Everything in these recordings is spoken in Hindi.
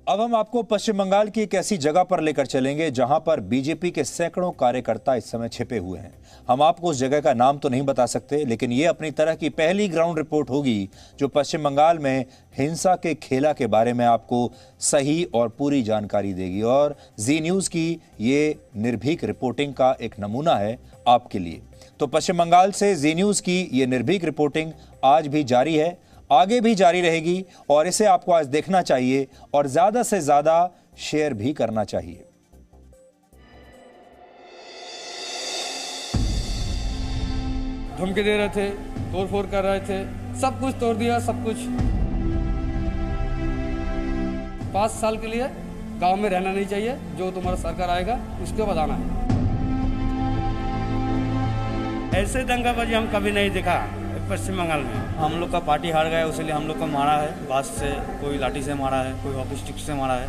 अब हम आपको पश्चिम बंगाल की एक ऐसी जगह पर लेकर चलेंगे जहां पर बीजेपी के सैकड़ों कार्यकर्ता इस समय छिपे हुए हैं। हम आपको उस जगह का नाम तो नहीं बता सकते, लेकिन ये अपनी तरह की पहली ग्राउंड रिपोर्ट होगी जो पश्चिम बंगाल में हिंसा के खेला के बारे में आपको सही और पूरी जानकारी देगी। और जी न्यूज की ये निर्भीक रिपोर्टिंग का एक नमूना है आपके लिए। तो पश्चिम बंगाल से जी न्यूज की ये निर्भीक रिपोर्टिंग आज भी जारी है, आगे भी जारी रहेगी और इसे आपको आज देखना चाहिए और ज्यादा से ज्यादा शेयर भी करना चाहिए। धमकी दे रहे थे, तोड़फोड़ कर रहे थे, सब कुछ तोड़ दिया, सब कुछ। 5 साल के लिए गांव में रहना नहीं चाहिए, जो तुम्हारा सरकार आएगा उसके बाद आना है। ऐसे दंगाबाजी हम कभी नहीं देखा पश्चिम बंगाल में। हम लोग का पार्टी हार गया, इसलिए हम लोग को मारा है, बांस से, कोई लाठी से मारा है, कोई हॉकी स्टिक से मारा है।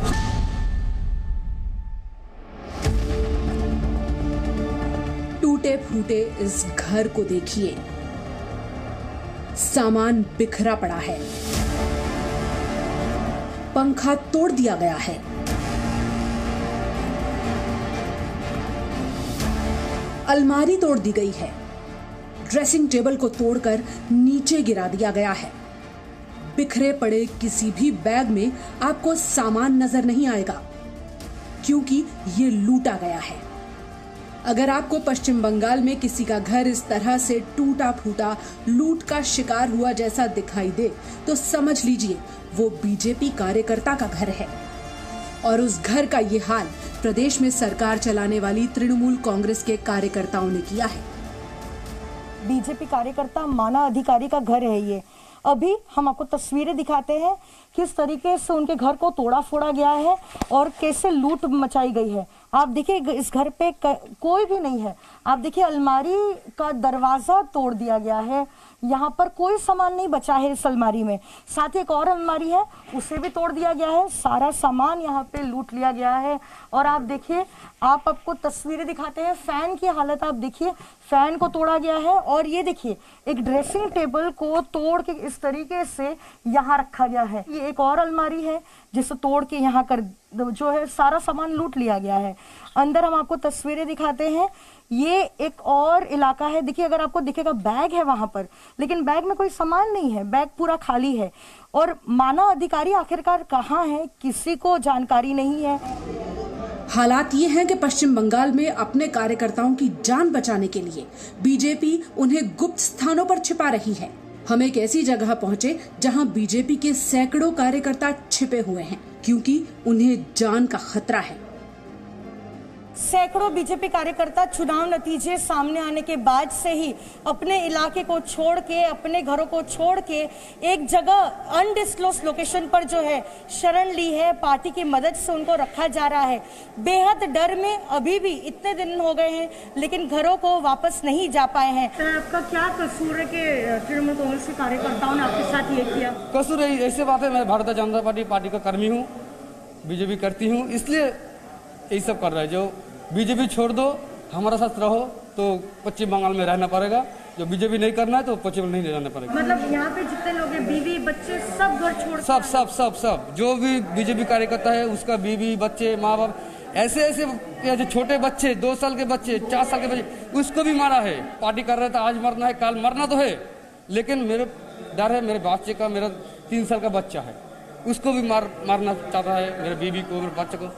टूटे फूटे इस घर को देखिए, सामान बिखरा पड़ा है, पंखा तोड़ दिया गया है, अलमारी तोड़ दी गई है, ड्रेसिंग टेबल को तोड़कर नीचे गिरा दिया गया है। बिखरे पड़े किसी भी बैग में आपको सामान नजर नहीं आएगा, क्योंकि ये लूटा गया है। अगर आपको पश्चिम बंगाल में किसी का घर इस तरह से टूटा फूटा लूट का शिकार हुआ जैसा दिखाई दे, तो समझ लीजिए वो बीजेपी कार्यकर्ता का घर है। और उस घर का ये हाल प्रदेश में सरकार चलाने वाली तृणमूल कांग्रेस के कार्यकर्ताओं ने किया है। बीजेपी कार्यकर्ता माना अधिकारी का घर है ये। अभी हम आपको तस्वीरें दिखाते हैं किस तरीके से उनके घर को तोड़ा फोड़ा गया है और कैसे लूट मचाई गई है। आप देखिए इस घर पे कोई भी नहीं है। आप देखिए अलमारी का दरवाजा तोड़ दिया गया है, यहाँ पर कोई सामान नहीं बचा है इस अलमारी में। साथ ही एक और अलमारी है, उसे भी तोड़ दिया गया है, सारा सामान यहाँ पे लूट लिया गया है। और आप देखिए, आपको तस्वीरें दिखाते हैं, फैन की हालत आप देखिए, फैन को तोड़ा गया है। और ये देखिए एक ड्रेसिंग टेबल को तोड़ के इस तरीके से यहाँ रखा गया है। ये एक और अलमारी है जिसे तोड़ के यहाँ कर जो है सारा सामान लूट लिया गया है। अंदर हम आपको तस्वीरें दिखाते हैं, ये एक और इलाका है। देखिए अगर आपको दिखेगा बैग है वहां पर, लेकिन बैग में कोई सामान नहीं है, बैग पूरा खाली है। और माना अधिकारी आखिरकार कहाँ है, किसी को जानकारी नहीं है। हालात ये हैं कि पश्चिम बंगाल में अपने कार्यकर्ताओं की जान बचाने के लिए बीजेपी उन्हें गुप्त स्थानों पर छिपा रही है। हम एक ऐसी जगह पहुंचे जहां बीजेपी के सैकड़ों कार्यकर्ता छिपे हुए हैं, क्योंकि उन्हें जान का खतरा है। सैकड़ों बीजेपी कार्यकर्ता चुनाव नतीजे सामने आने के बाद से ही अपने इलाके को छोड़ के, अपने घरों को छोड़ के एक जगह अनडिस्क्लोज लोकेशन पर जो है शरण ली है। पार्टी की मदद से उनको रखा जा रहा है। बेहद डर में अभी भी इतने दिन हो गए हैं, लेकिन घरों को वापस नहीं जा पाए हैं। तो आपका क्या कसूर है कि तृणमूल कांग्रेस के कार्यकर्ताओं ने आपके साथ ये किया? कसूर ऐसे बात है, मैं भारतीय जनता पार्टी का कर्मी हूँ, बीजेपी करती हूँ, इसलिए यही सब कर रहा है। जो बीजेपी छोड़ दो, हमारा साथ रहो, तो पश्चिम बंगाल में रहना पड़ेगा। जो बीजेपी नहीं करना है तो पश्चिम नहीं रहना पड़ेगा। मतलब यहाँ पे जितने लोग हैं, बीवी बच्चे सब घर छोड़, सब जो भी बीजेपी कार्यकर्ता है उसका बीवी बच्चे माँ बाप, ऐसे छोटे बच्चे, 2 साल के बच्चे, 4 साल के बच्चे, उसको भी मारा है। पार्टी कर रहे थे, आज मरना है, कल मरना तो है, लेकिन मेरे डर है मेरे बच्चे का, मेरा 3 साल का बच्चा है, उसको भी मारना चाहता है, मेरे बीवी को, मेरे बच्चे को।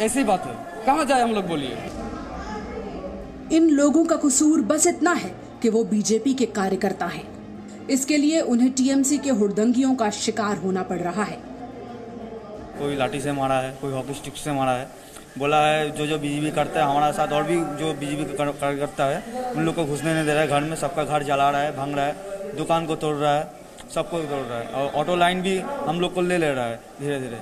ऐसी बात है, कहाँ जाए हम लोग, बोलिए। इन लोगों का कसूर बस इतना है कि वो बीजेपी के कार्यकर्ता हैं। इसके लिए उन्हें टीएमसी के हुड़दंगियों का शिकार होना पड़ रहा है। कोई लाठी से मारा है, कोई हॉकी स्टिक से मारा है। बोला है जो बीजेपी करता है हमारा साथ, और भी जो बीजेपी का कार्यकर्ता है उन लोग को घुसने नहीं दे रहा है। घर में सबका घर जला रहा है, भंग रहा है, दुकान को तोड़ रहा है, सबको तोड़ रहा है। और ऑटो लाइन भी हम लोग को ले रहा है धीरे धीरे।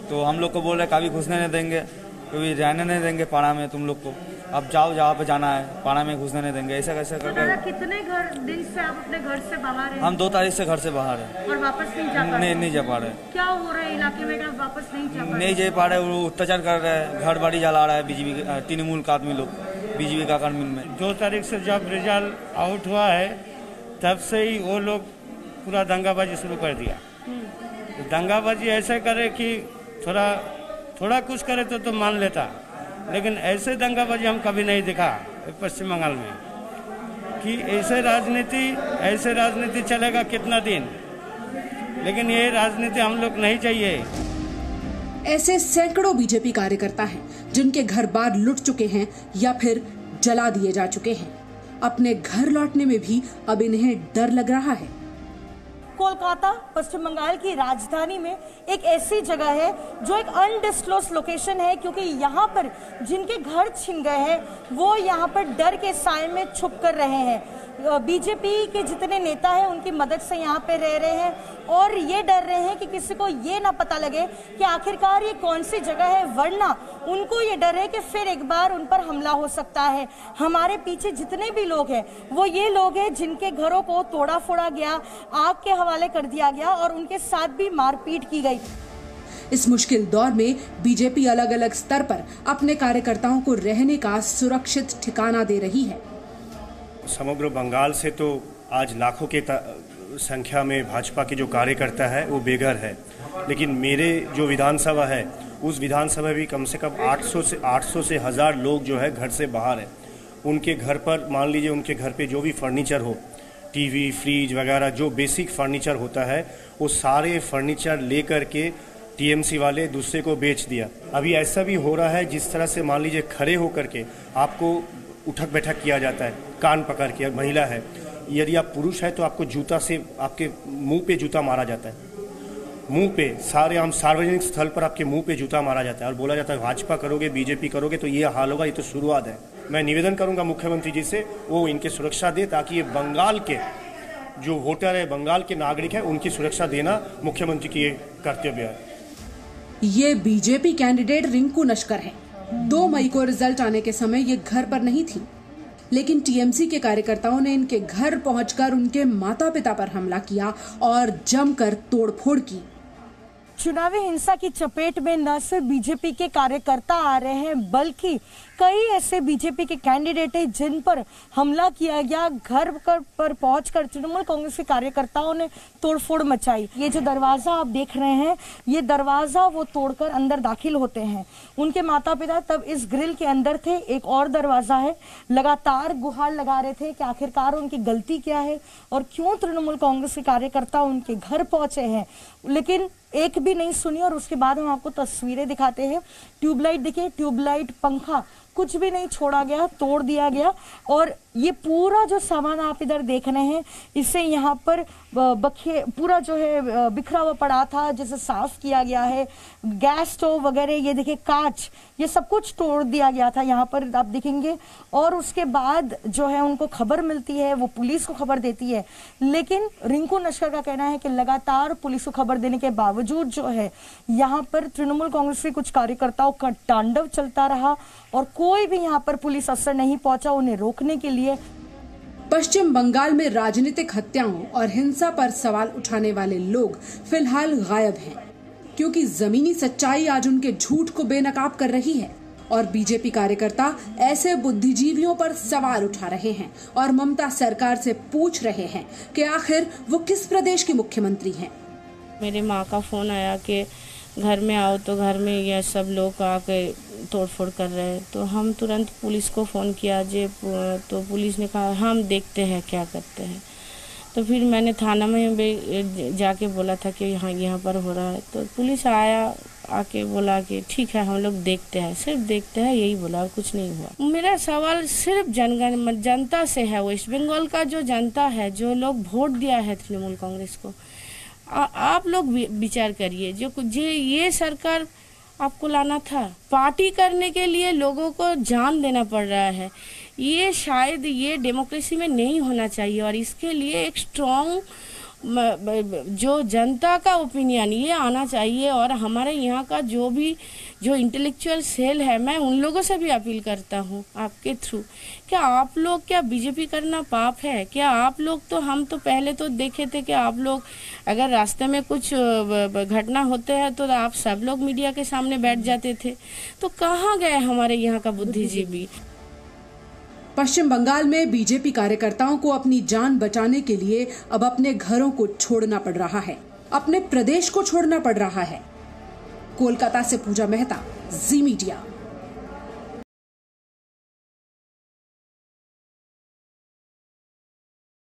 तो हम लोग को बोल रहे कभी घुसने नहीं देंगे, कभी रहने नहीं देंगे पाड़ा में, तुम लोग को अब जाओ जहाँ पे जाना है, पाड़ा में घुसने नहीं देंगे। ऐसा कैसे करके। कितने दिन से आप अपने घर से बाहर हैं? हम 2 तारीख से घर से बाहर है और वापस नहीं जा पा रहे? नहीं जा पा रहे। क्या हो रहा है इलाके में, आप वापस नहीं जा पा रहे? वो अत्याचार कर रहे हैं, घर बाड़ी जला रहा है बीजेपी तृणमूल का आदमी लोग, बीजेपी का कर्मी में। 2 तारीख से जब रिजल्ट आउट हुआ है तब से ही वो लोग पूरा दंगाबाजी शुरू कर दिया। दंगाबाजी ऐसे करे कि थोड़ा कुछ करे तो मान लेता, लेकिन ऐसे दंगाबाजी हम कभी नहीं देखा पश्चिम बंगाल में कि ऐसे राजनीति चलेगा कितना दिन, लेकिन ये राजनीति हम लोग नहीं चाहिए। ऐसे सैकड़ों बीजेपी कार्यकर्ता हैं जिनके घर बार लुट चुके हैं या फिर जला दिए जा चुके हैं। अपने घर लौटने में भी अब इन्हें डर लग रहा है। कोलकाता पश्चिम बंगाल की राजधानी में एक ऐसी जगह है जो एक अनडिस्क्लोज लोकेशन है, क्योंकि यहाँ पर जिनके घर छिन गए हैं वो यहाँ पर डर के साए में छुप कर रहे हैं। बीजेपी के जितने नेता हैं उनकी मदद से यहाँ पे रह रहे हैं और ये डर रहे हैं कि किसी को ये ना पता लगे कि आखिरकार ये कौन सी जगह है, वरना उनको ये डर है कि फिर एक बार उन पर हमला हो सकता है। हमारे पीछे जितने भी लोग हैं वो ये लोग हैं जिनके घरों को तोड़ा फोड़ा गया, आग के हवाले कर दिया गया और उनके साथ भी मारपीट की गई। इस मुश्किल दौर में बीजेपी अलग अलग स्तर पर अपने कार्यकर्ताओं को रहने का सुरक्षित ठिकाना दे रही है। समग्र बंगाल से तो आज लाखों के संख्या में भाजपा के जो कार्यकर्ता है वो बेघर है, लेकिन मेरे जो विधानसभा है उस विधानसभा भी कम से कम 800 से 1000 लोग जो है घर से बाहर है। उनके घर पर मान लीजिए उनके घर पे जो भी फर्नीचर हो, टीवी, फ्रिज वगैरह जो बेसिक फर्नीचर होता है, वो सारे फर्नीचर लेकर के टीएमसी वाले दूसरे को बेच दिया। अभी ऐसा भी हो रहा है जिस तरह से मान लीजिए खड़े होकर के आपको उठक बैठक किया जाता है, कान पकड़ के। महिला है, यदि आप पुरुष है तो आपको जूता से आपके मुंह पे जूता मारा जाता है, मुंह पे, सारे आम सार्वजनिक स्थल पर आपके मुंह पे जूता मारा जाता है और बोला जाता है भाजपा करोगे, बीजेपी करोगे तो ये हाल होगा। ये तो शुरुआत है। मैं निवेदन करूंगा मुख्यमंत्री जी से वो इनके सुरक्षा दे, ताकि ये बंगाल के जो वोटर है, बंगाल के नागरिक है, उनकी सुरक्षा देना मुख्यमंत्री की कर्तव्य है। ये बीजेपी कैंडिडेट रिंकू नस्कर है। 2 मई को रिजल्ट आने के समय ये घर पर नहीं थी, लेकिन टीएमसी के कार्यकर्ताओं ने इनके घर पहुंचकर उनके माता पिता पर हमला किया और जमकर तोड़फोड़ की। चुनावी हिंसा की चपेट में न सिर्फ बीजेपी के कार्यकर्ता आ रहे हैं, बल्कि कई ऐसे बीजेपी के कैंडिडेट हैं जिन पर हमला किया गया। घर पर पहुंचकर तृणमूल कांग्रेस के कार्यकर्ताओं ने तोड़फोड़ मचाई। ये जो दरवाजा आप देख रहे हैं, ये दरवाजा वो तोड़कर अंदर दाखिल होते हैं। उनके माता पिता तब इस ग्रिल के अंदर थे। एक और दरवाजा है, लगातार गुहार लगा रहे थे कि आखिरकार उनकी गलती क्या है और क्यों तृणमूल कांग्रेस के कार्यकर्ता उनके घर पहुंचे हैं, लेकिन एक भी नहीं सुनी। और उसके बाद हम आपको तस्वीरें दिखाते हैं। ट्यूबलाइट देखिए, ट्यूबलाइट, पंखा, कुछ भी नहीं छोड़ा गया, तोड़ दिया गया। और ये पूरा जो सामान आप इधर देख रहे हैं, इसे यहाँ पर पूरा जो है बिखरा हुआ पड़ा था, जिसे साफ किया गया है। गैस स्टोव वगैरह, ये देखिए कांच, ये सब कुछ तोड़ दिया गया था यहाँ पर, आप देखेंगे। और उसके बाद जो है उनको खबर मिलती है, वो पुलिस को खबर देती है। लेकिन रिंकू नस्कर का कहना है कि लगातार पुलिस को खबर देने के बावजूद जो है यहाँ पर तृणमूल कांग्रेस के कुछ कार्यकर्ताओं का तांडव चलता रहा और कोई भी यहाँ पर पुलिस अफसर नहीं पहुंचा उन्हें रोकने के लिए। पश्चिम बंगाल में राजनीतिक हत्याओं और हिंसा पर सवाल उठाने वाले लोग फिलहाल गायब हैं, क्योंकि जमीनी सच्चाई आज उनके झूठ को बेनकाब कर रही है और बीजेपी कार्यकर्ता ऐसे बुद्धिजीवियों पर सवाल उठा रहे हैं और ममता सरकार से पूछ रहे हैं कि आखिर वो किस प्रदेश की मुख्यमंत्री हैं। मेरी माँ का फोन आया कि घर में आओ, तो घर में ये सब लोग आके तोड़फोड़ कर रहे हैं। तो हम तुरंत पुलिस को फ़ोन किया तो पुलिस ने कहा हम देखते हैं क्या करते हैं। तो फिर मैंने थाना में जाके बोला था कि यहाँ पर हो रहा है। तो पुलिस आया, आके बोला कि ठीक है हम लोग देखते हैं, सिर्फ देखते हैं, यही बोला और कुछ नहीं हुआ। मेरा सवाल सिर्फ जनता से है, वेस्ट बंगाल का जो जनता है, जो लोग वोट दिया है तृणमूल कांग्रेस को, आप लोग विचार करिए। ये सरकार आपको लाना था, पार्टी करने के लिए लोगों को जान देना पड़ रहा है। ये शायद ये डेमोक्रेसी में नहीं होना चाहिए और इसके लिए एक स्ट्रॉन्ग जो जनता का ओपिनियन ये आना चाहिए। और हमारे यहाँ का जो इंटेलेक्चुअल सेल है, मैं उन लोगों से भी अपील करता हूँ आपके थ्रू, क्या आप लोग, क्या बीजेपी करना पाप है क्या? आप लोग तो, हम तो पहले तो देखे थे कि आप लोग अगर रास्ते में कुछ घटना होते हैं तो आप सब लोग मीडिया के सामने बैठ जाते थे। तो कहाँ गए हमारे यहाँ का बुद्धिजीवी? पश्चिम बंगाल में बीजेपी कार्यकर्ताओं को अपनी जान बचाने के लिए अब अपने घरों को छोड़ना पड़ रहा है, अपने प्रदेश को छोड़ना पड़ रहा है। कोलकाता से पूजा मेहता, जी मीडिया।